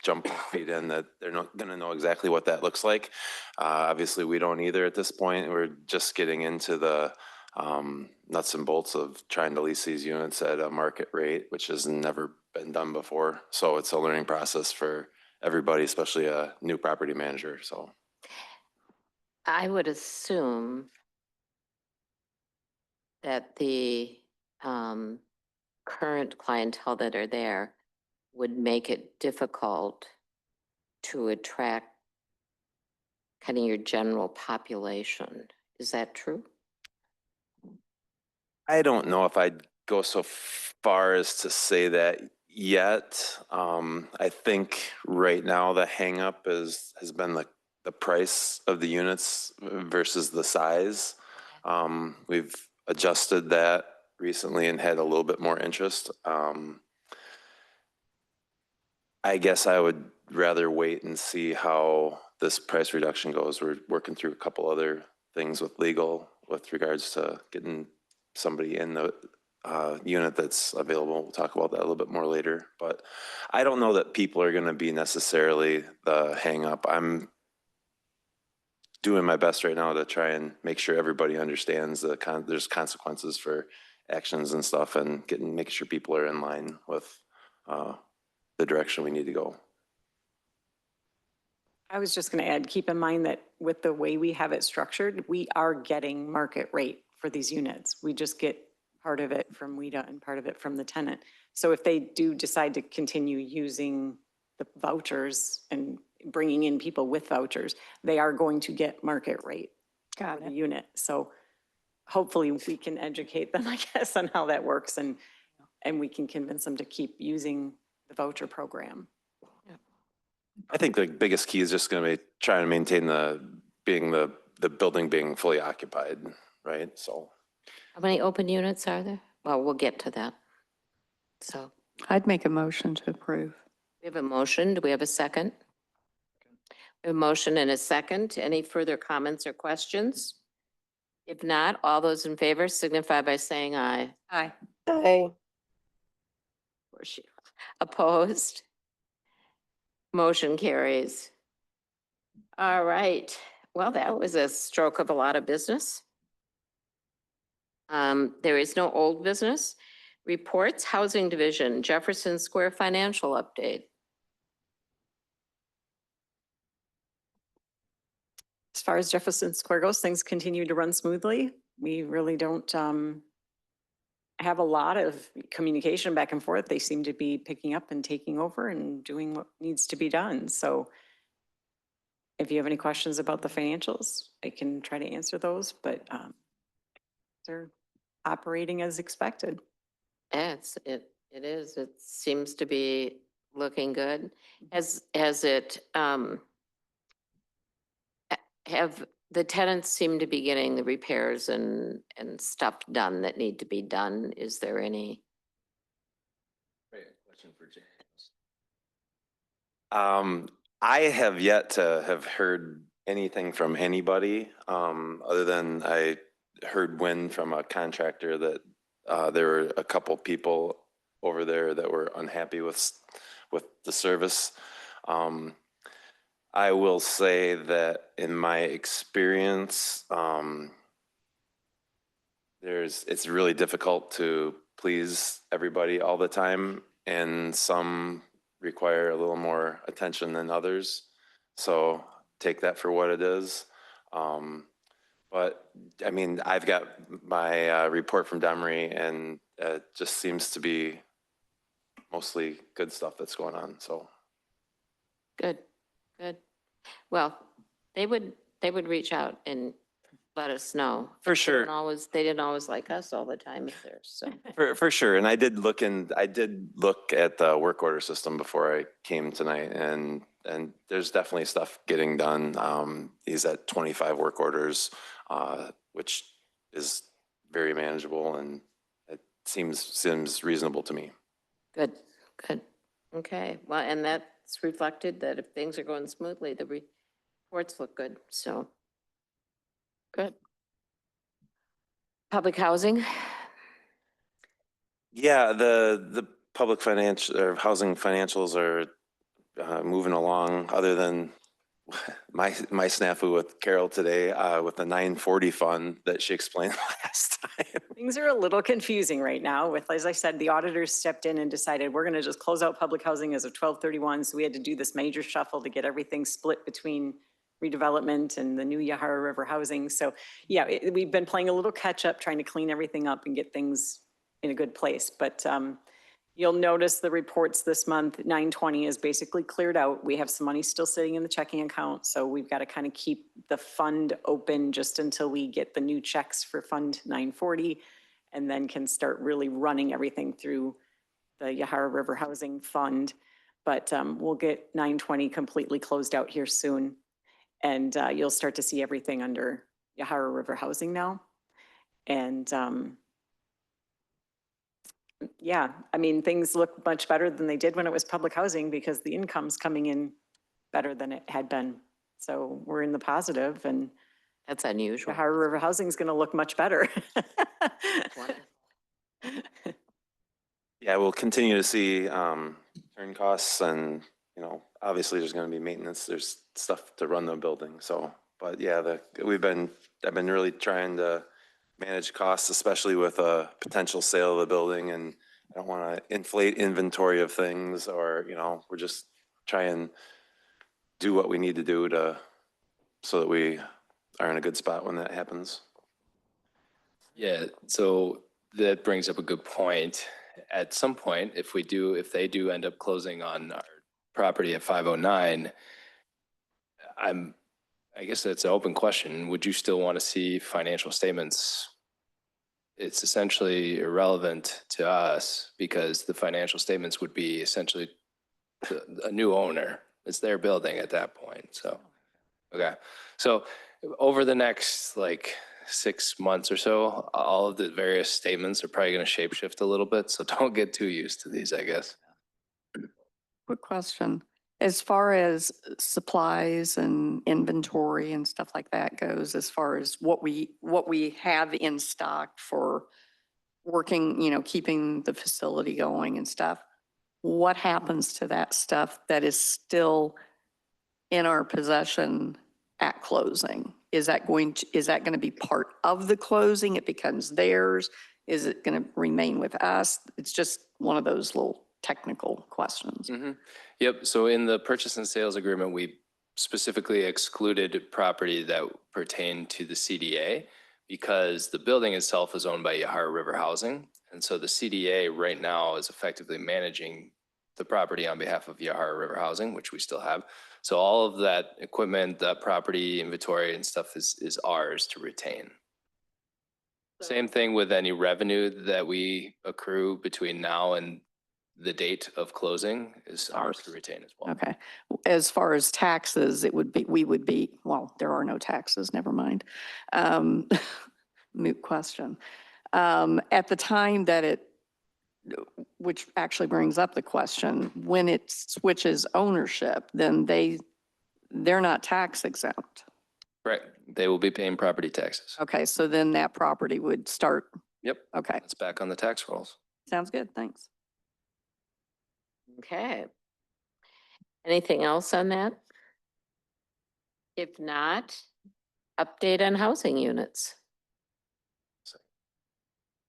jump feet in that they're not going to know exactly what that looks like. Obviously, we don't either at this point. We're just getting into the nuts and bolts of trying to lease these units at a market rate, which has never been done before. So it's a learning process for everybody, especially a new property manager. So I would assume that the current clientele that are there would make it difficult to attract kind of your general population. Is that true? I don't know if I'd go so far as to say that yet. I think right now the hangup has been the price of the units versus the size. We've adjusted that recently and had a little bit more interest. I guess I would rather wait and see how this price reduction goes. We're working through a couple other things with legal with regards to getting somebody in the unit that's available. We'll talk about that a little bit more later. But I don't know that people are going to be necessarily the hang up. I'm doing my best right now to try and make sure everybody understands there's consequences for actions and stuff, and making sure people are in line with the direction we need to go. I was just going to add, keep in mind that with the way we have it structured, we are getting market rate for these units. We just get part of it from WIDA and part of it from the tenant. So if they do decide to continue using the vouchers and bringing in people with vouchers, they are going to get market rate for the unit. So hopefully we can educate them, I guess, on how that works, and we can convince them to keep using the voucher program. I think the biggest key is just going to be trying to maintain the building being fully occupied, right? So How many open units are there? Well, we'll get to that. So I'd make a motion to approve. we have a motion. Do we have a second? We have a motion and a second. Any further comments or questions? If not, all those in favor signify by saying aye. Aye. Hi. Where's she? Opposed? Motion carries. All right. Well, that was a stroke of a lot of business. There is no old business. Reports, Housing Division, Jefferson Square Financial Update. As far as Jefferson Square goes, things continue to run smoothly. We really don't have a lot of communication back and forth. They seem to be picking up and taking over and doing what needs to be done. So if you have any questions about the financials, I can try to answer those, but they're operating as expected. Yes, it is. It seems to be looking good. Has it, have the tenants seem to be getting the repairs and stuff done that need to be done? Is there any? Question for James. I have yet to have heard anything from anybody, other than I heard wind from a contractor that there were a couple people over there that were unhappy with the service. I will say that in my experience, it's really difficult to please everybody all the time, and some require a little more attention than others. So take that for what it is. But I mean, I've got my report from Demery, and it just seems to be mostly good stuff that's going on. So Good, good. Well, they would reach out and let us know. For They sure. they didn't always like us all the time either, so. for sure. And I did look at the work order system before I came tonight, and there's definitely stuff getting done. He's at 25 work orders, which is very manageable, and it seems reasonable to me. Good, good. Okay, well, and that's reflected that if things are going smoothly, the reports look good, so. Good. Public housing? Yeah, the public financial or housing financials are moving along, other than my snafu with Carol today with the 940 fund that she explained last time. Things are a little confusing right now with, as I said, the auditors stepped in and decided we're going to just close out public housing as of 12/31. So we had to do this major shuffle to get everything split between redevelopment and the new Yahara River housing. So yeah, we've been playing a little catch up, trying to clean everything up and get things in a good place. But you'll notice the reports this month, 920 is basically cleared out. We have some money still sitting in the checking account. So we've got to kind of keep the fund open just until we get the new checks for Fund 940, and then can start really running everything through the Yahara River Housing Fund. But we'll get 920 completely closed out here soon. And you'll start to see everything under Yahara River Housing now. And yeah, I mean, things look much better than they did when it was public housing because the income's coming in better than it had been. So we're in the positive, and That's unusual. Yahara River Housing is going to look much better. Yeah, we'll continue to see turn costs, and obviously there's going to be maintenance. There's stuff to run the building. So, but yeah, I've been really trying to manage costs, especially with a potential sale of the building, and I don't want to inflate inventory of things, or we're just trying to do what we need to do so that we are in a good spot when that happens. Yeah, so that brings up a good point. At some point, if they do end up closing on our property at 509, I guess that's an open question. Would you still want to see financial statements? It's essentially irrelevant to us because the financial statements would be essentially a new owner. It's their building at that point. So, okay. So over the next 6 months or so, all of the various statements are probably going to shapeshift a little bit. So don't get too used to these, I guess. Quick question. As far as supplies and inventory and stuff like that goes, as far as what we have in stock for working, keeping the facility going and stuff, what happens to that stuff that is still in our possession at closing? Is that going to be part of the closing? It becomes theirs? Is it going to remain with us? It's just one of those little technical questions. Mm-hmm. Yep. So in the purchase and sales agreement, we specifically excluded property that pertained to the CDA because the building itself is owned by Yahara River Housing. And so the CDA right now is effectively managing the property on behalf of Yahara River Housing, which we still have. So all of that equipment, that property, inventory and stuff is ours to retain. Same thing with any revenue that we accrue between now and the date of closing is ours to retain as well. Okay. As far as taxes, well, there are no taxes, never mind. Moot question. At the time that which actually brings up the question, when it switches ownership, then they're not tax exempt. Correct. They will be paying property taxes. Okay, so then that property would start, Yep. okay, It's back on the tax rolls. sounds good, thanks. Okay. Anything else on that? If not, update on housing units.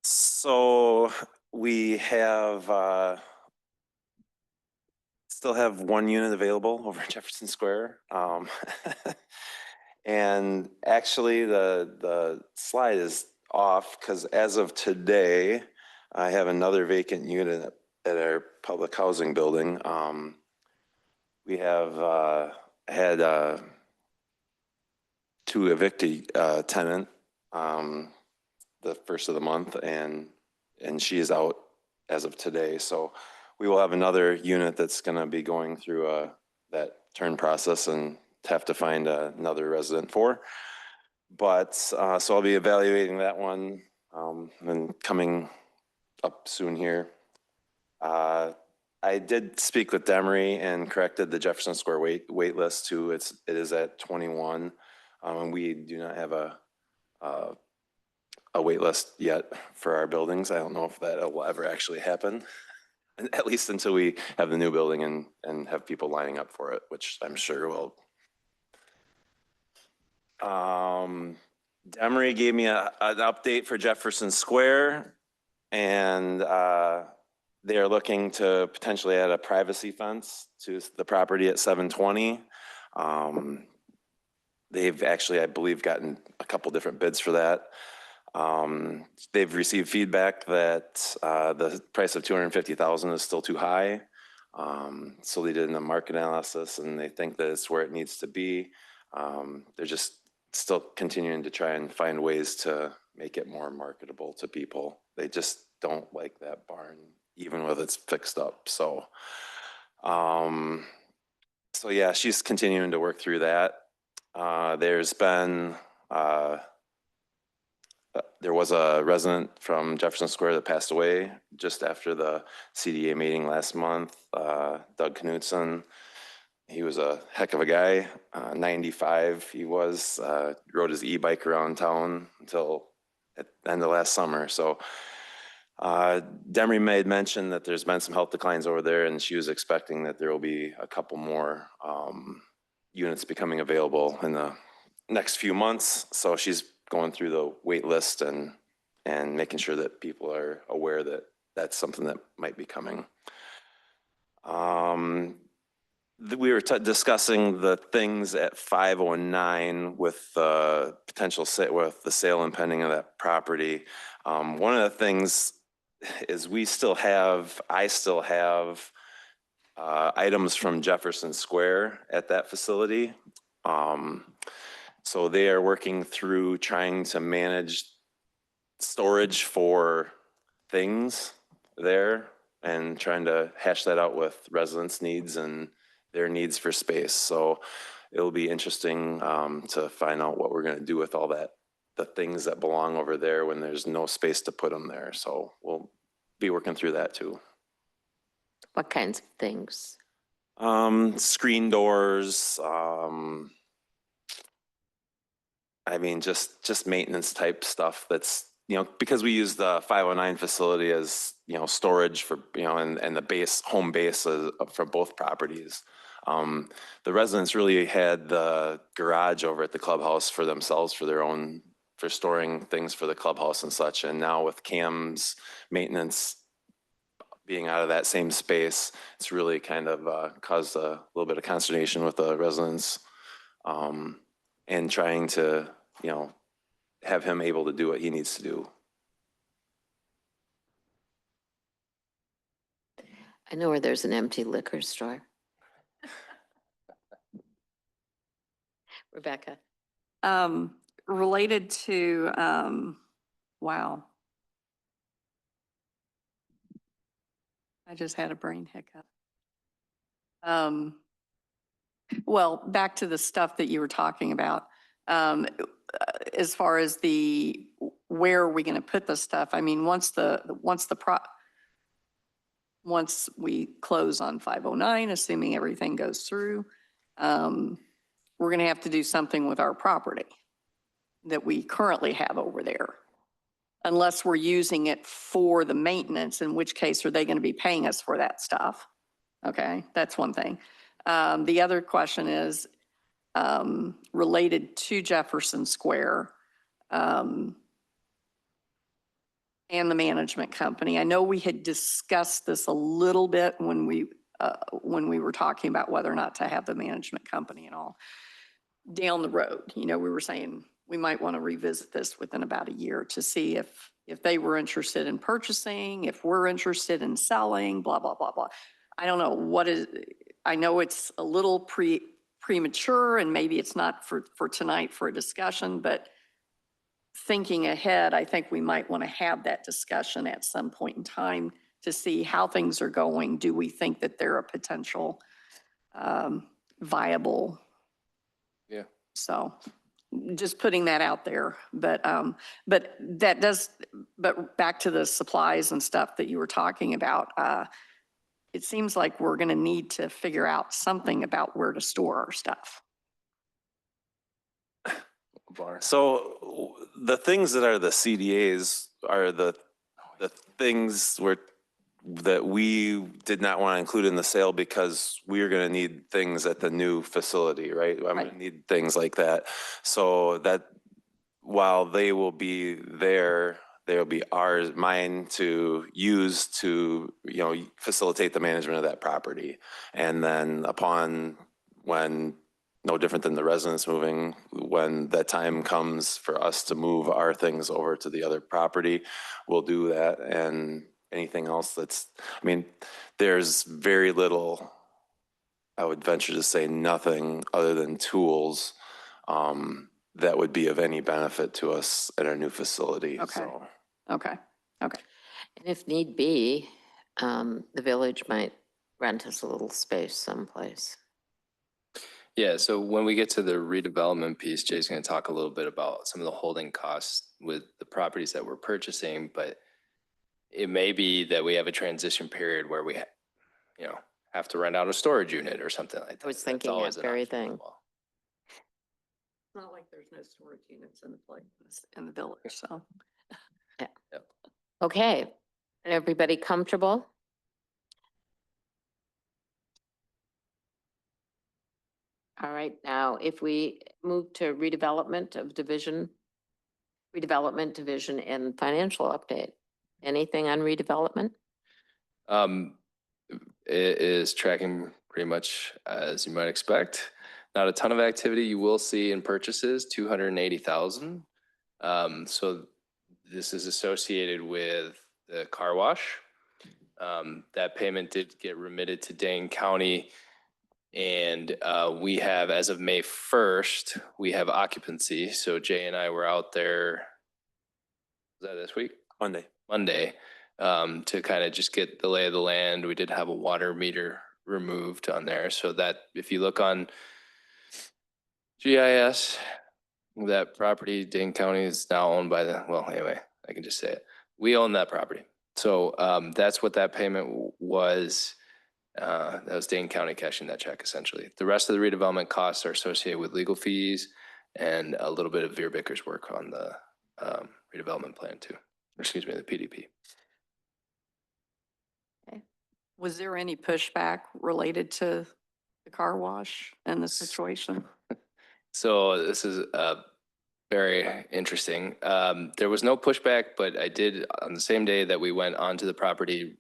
So we have, still have one unit available over in Jefferson Square. And actually the slide is off because as of today, I have another vacant unit at our public housing building. We have, had, to evict a tenant, the first of the month and she is out as of today. So we will have another unit that's gonna be going through that turn process and have to find another resident for. But, so I'll be evaluating that one and coming up soon here. I did speak with Demery and corrected the Jefferson Square wait list to it is at 21. And we do not have a wait list yet for our buildings. I don't know if that will ever actually happen, at least until we have the new building and have people lining up for it, which I'm sure will. Demery gave me an update for Jefferson Square, and they are looking to potentially add a privacy fence to the property at 720. They've actually, I believe, gotten a couple different bids for that. They've received feedback that the price of $250,000 is still too high. So they did a market analysis and they think that it's where it needs to be. They're just still continuing to try and find ways to make it more marketable to people. They just don't like that barn, even with it's fixed up. So, so yeah, she's continuing to work through that. There's been, there was a resident from Jefferson Square that passed away just after the CDA meeting last month, Doug Knudsen. He was a heck of a guy, 95 he was, rode his e-bike around town until at the end of last summer. So Demery made mention that there's been some health declines over there and she was expecting that there will be a couple more units becoming available in the next few months. So she's going through the wait list and making sure that people are aware that that's something that might be coming. We were discussing the things at 509 with the potential with the sale and pending of that property. One of the things is I still have items from Jefferson Square at that facility. So they are working through trying to manage storage for things there and trying to hash that out with residents' needs and their needs for space. So it'll be interesting to find out what we're going to do with all that, the things that belong over there when there's no space to put them there. So we'll be working through that too. What kinds of things? Screen doors, I mean, just maintenance type stuff that's, because we use the 509 facility as, storage for, and the home base for both properties. The residents really had the garage over at the clubhouse for themselves, for storing things for the clubhouse and such. And now with Cam's maintenance being out of that same space, it's really kind of caused a little bit of consternation with the residents. And trying to, have him able to do what he needs to do. I know where there's an empty liquor store. Rebecca. Related to, wow. I just had a brain hiccup. Well, back to the stuff that you were talking about. As far as where are we going to put the stuff? I mean, once we close on 509, assuming everything goes through, we're going to have to do something with our property that we currently have over there. Unless we're using it for the maintenance, in which case are they going to be paying us for that stuff? Okay, that's one thing. The other question is related to Jefferson Square and the management company. I know we had discussed this a little bit when we were talking about whether or not to have the management company and all down the road. You know, we were saying we might want to revisit this within about a year to see if they were interested in purchasing, if we're interested in selling, blah, blah, blah, blah. I don't know I know it's a little premature and maybe it's not for tonight for a discussion, but thinking ahead, I think we might want to have that discussion at some point in time to see how things are going. Do we think that they're a potential viable? Yeah. So just putting that out there, but back to the supplies and stuff that you were talking about, it seems like we're going to need to figure out something about where to store our stuff. Bar. So the things that are the CDAs are the things that we did not want to include in the sale because we are going to need things at the new facility, right? I'm going Right. to need things like that. So that while they will be there, they'll be mine to use to, facilitate the management of that property. And then when no different than the residents moving, when that time comes for us to move our things over to the other property, we'll do that. And anything else there's very little, I would venture to say nothing other than tools that would be of any benefit to us at our new facility. Okay. So. Okay. And if need be, the village might rent us a little space someplace. Yeah, so when we get to the redevelopment piece, Jay's going to talk a little bit about some of the holding costs with the properties that we're purchasing, but it may be that we have a transition period where we, have to rent out a storage unit or something like that. I was That's thinking always that an very option as thing. well. It's not like there's no storage units in the village, so. Okay, everybody comfortable? All right, now if we move to redevelopment division and financial update, anything on redevelopment? It is tracking pretty much as you might expect. Not a ton of activity. You will see in purchases, 280,000. So this is associated with the car wash. That payment did get remitted to Dane County. And we have, as of May 1st, we have occupancy. So Jay and I were out there, was that this week? Monday, to kind of just get the lay of the land. We did have a water meter removed on there. So that if you look on GIS, that property, Dane County is now owned by anyway, I can just say it. We own that property. So that's what that payment was. That was Dane County cashing that check essentially. The rest of the redevelopment costs are associated with legal fees and a little bit of Veer Bicker's work on the redevelopment plan too. Excuse me, the PDP. Was there any pushback related to the car wash and the situation? So this is very interesting. There was no pushback, but I did on the same day that we went onto the property,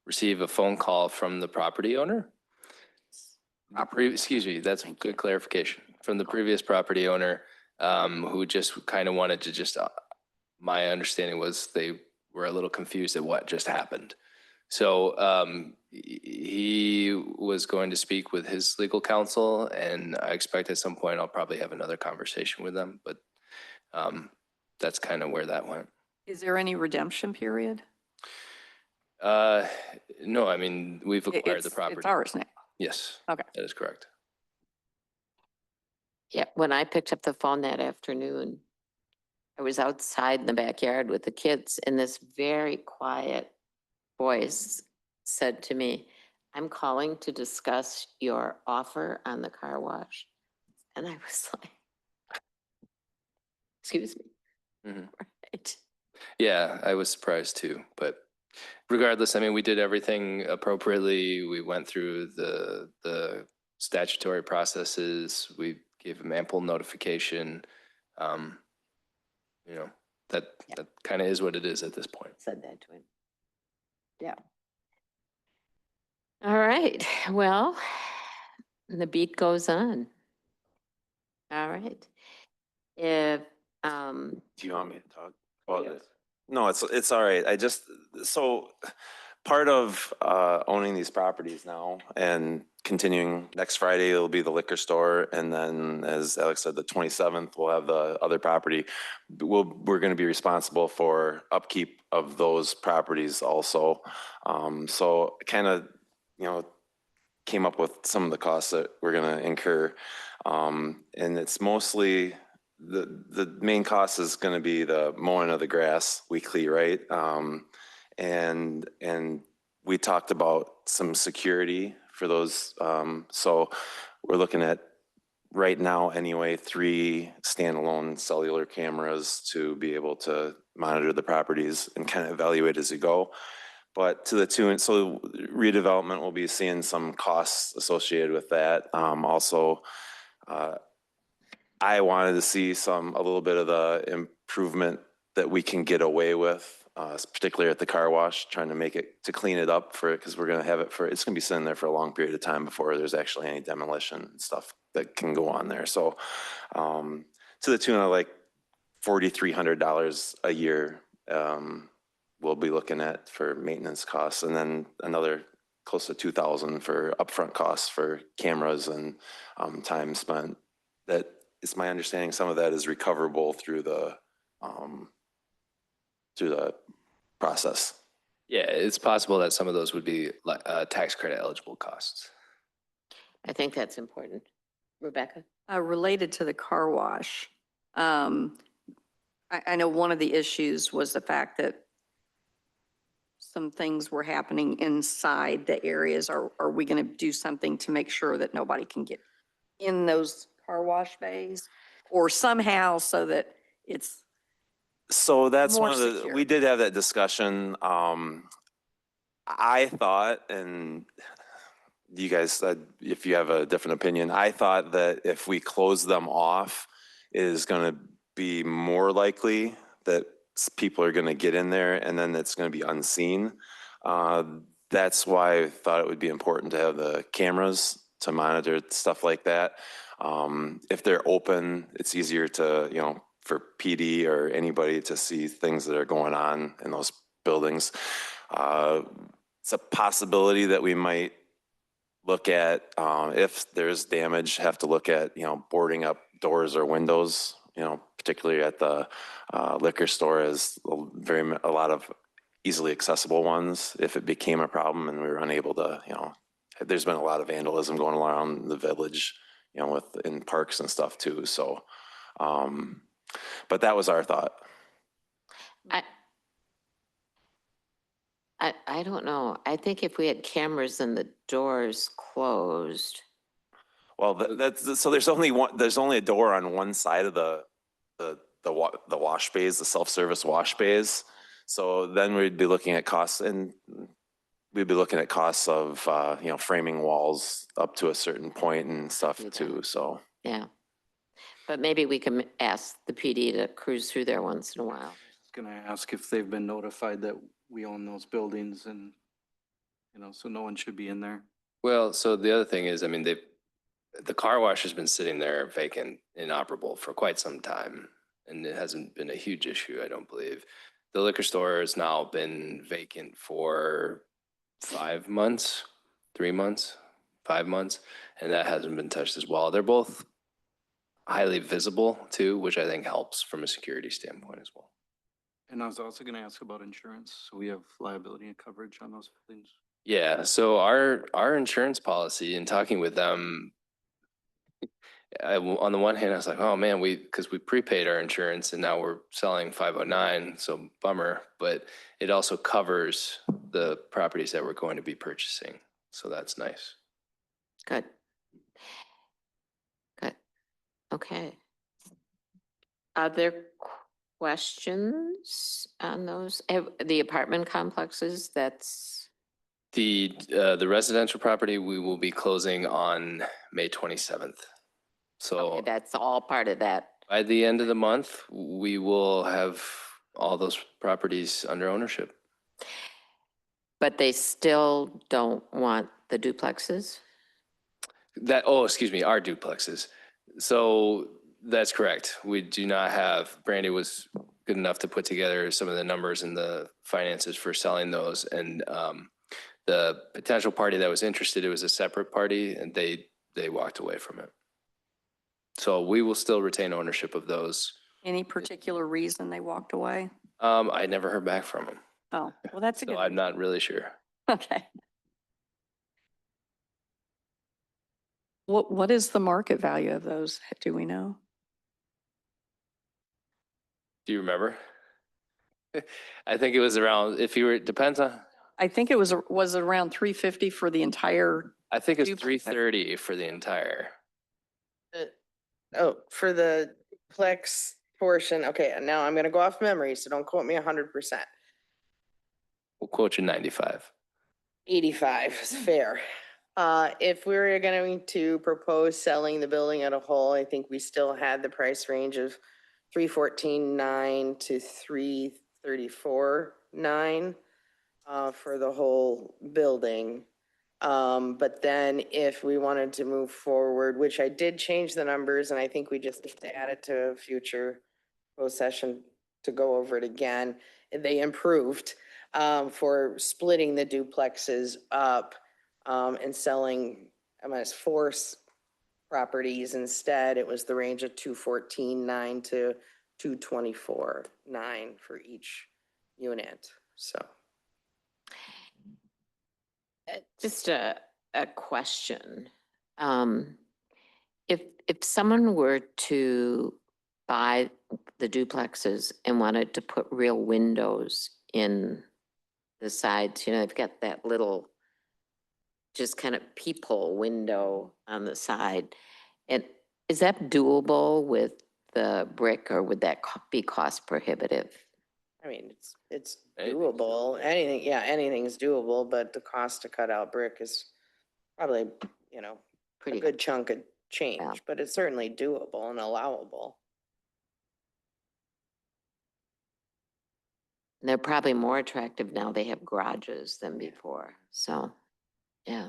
receive a phone call from the property owner. Excuse me, that's good clarification. From the previous property owner who just kind of wanted to my understanding was they were a little confused at what just happened. So he was going to speak with his legal counsel, and I expect at some point I'll probably have another conversation with them, but that's kind of where that went. Is there any redemption period? No, I mean, we've acquired the property. It's ours now. Yes. Okay. That is correct. Yeah, when I picked up the phone that afternoon, I was outside in the backyard with the kids and this very quiet voice said to me, "I'm calling to discuss your offer on the car wash." And I was like, excuse me. Mhm. Right. Yeah, I was surprised too, but regardless, I mean, we did everything appropriately. We went through the statutory processes. We gave them ample notification. Um, You know, that kind of is what it is at this point. Said that to him. Yeah. All right, well, the beat goes on. All right. If, Do you want me to talk about it? No, it's all right. I just, so part of owning these properties now and continuing, next Friday, it'll be the liquor store. And then, as Alex said, the 27th, we'll have the other property. We're going to be responsible for upkeep of those properties also. So kind of, you know, came up with some of the costs that we're going to incur. And it's mostly, the main cost is going to be the mowing of the grass weekly, right? And we talked about some security for those. So we're looking at right now anyway, 3 standalone cellular cameras to be able to monitor the properties and kind of evaluate as you go. But to the tune, so redevelopment will be seeing some costs associated with that. Also, I wanted to see a little bit of the improvement that we can get away with, particularly at the car wash, trying to make it, to clean it up for it, because we're going to have it for, it's going to be sitting there for a long period of time before there's actually any demolition and stuff that can go on there. So to the tune of like $4,300 a year, we'll be looking at for maintenance costs, and then another close to $2,000 for upfront costs for cameras and time spent. That is my understanding. Some of that is recoverable through the process. Yeah, it's possible that some of those would be tax credit eligible costs. I think that's important. Rebecca? Related to the car wash, I know one of the issues was the fact that some things were happening inside the areas. Are we going to do something to make sure that nobody can get in those car wash bays? Or somehow so that it's, So that's More one of the, secure. we did have that discussion. I thought, and you guys said if you have a different opinion, I thought that if we close them off, it is going to be more likely that people are going to get in there, and then it's going to be unseen. That's why I thought it would be important to have the cameras to monitor stuff like that. If they're open, it's easier to, you know, for PD or anybody to see things that are going on in those buildings. It's a possibility that we might look at, if there's damage, have to look at, you know, boarding up doors or windows, you know, particularly at the liquor store, is a lot of easily accessible ones. If it became a problem and we were unable to, you know, there's been a lot of vandalism going around the village, you know, in parks and stuff too. So, but that was our thought. I don't know. I think if we had cameras and the doors closed, Well, that's, so there's only a door on one side of the wash bays, the self-service wash bays. So then we'd be looking at costs, and we'd be looking at costs of, you know, framing walls up to a certain point and stuff Yeah. too, so. yeah. But maybe we can ask the PD to cruise through there once in a while. Going to ask if they've been notified that we own those buildings, and, you know, so no one should be in there. Well, so the other thing is, I mean, the car wash has been sitting there vacant, inoperable for quite some time, and it hasn't been a huge issue, I don't believe. The liquor store has now been vacant for 5 months, 3 months, 5 months, and that hasn't been touched as well. They're both highly visible too, which I think helps from a security standpoint as well. And I was also going to ask about insurance. So we have liability and coverage on those things. Yeah, so our insurance policy, in talking with them, on the one hand, I was like, oh man, because we prepaid our insurance and now we're selling 509, so bummer. But it also covers the properties that we're going to be purchasing, so that's nice. Good. Good. Okay. Other questions on those, the apartment complexes, that's, The residential property, we will be closing on May 27th. okay, So that's all part of that. by the end of the month, we will have all those properties under ownership. But they still don't want the duplexes? Excuse me, our duplexes. So that's correct. We do not have, Brandy was good enough to put together some of the numbers and the finances for selling those. And the potential party that was interested, it was a separate party and they walked away from it. So we will still retain ownership of those. Any particular reason they walked away? I never heard back from them, Oh, well, that's a so good. I'm not really sure. Okay. What is the market value of those? Do we know? Do you remember? I think it was around, if you were, it depends on, I think it was around 350 for the entire, I think it's Duplex. 330 for the entire. Oh, for the Plex portion, okay, and now I'm gonna go off memory, so don't quote me 100%. We'll quote you 95. 85 is fair. If we were going to propose selling the building as a whole, I think we still had the price range of 314.9 to 334.9 for the whole building. But then if we wanted to move forward, which I did change the numbers and I think we just need to add it to a future closed session to go over it again. They improved for splitting the duplexes up and selling, four properties instead. It was the range of 214.9 to 224.9 for each unit, so. Just a question. If someone were to buy the duplexes and wanted to put real windows in the sides, they've got that little just kind of peephole window on the side. And is that doable with the brick or would that be cost prohibitive? I mean, it's Anything's doable. Anything's doable, but the cost to cut out brick is probably, a Pretty good chunk of Yeah. change, but it's certainly doable and allowable. They're probably more attractive now. They have garages than before. So, yeah.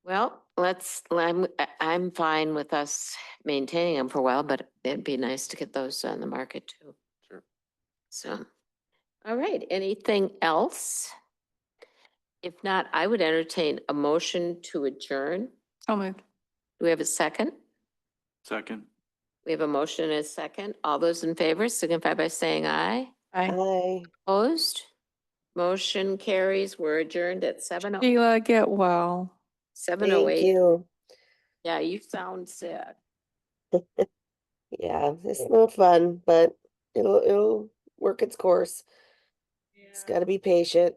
Well, I'm fine with us maintaining them for a while, but it'd be nice to get those on the market too. Sure. So, all right, anything else? If not, I would entertain a motion to adjourn. I'll move. Do we have a second? Second. We have a motion and a second. All those in favor signify by saying aye. Aye. Opposed? Motion carries. We're adjourned at 7:08. Sheila, get well. Thank 7:08. you. Yeah, you sound sick. Yeah, it's no fun, but it'll work its course. Just gotta be patient.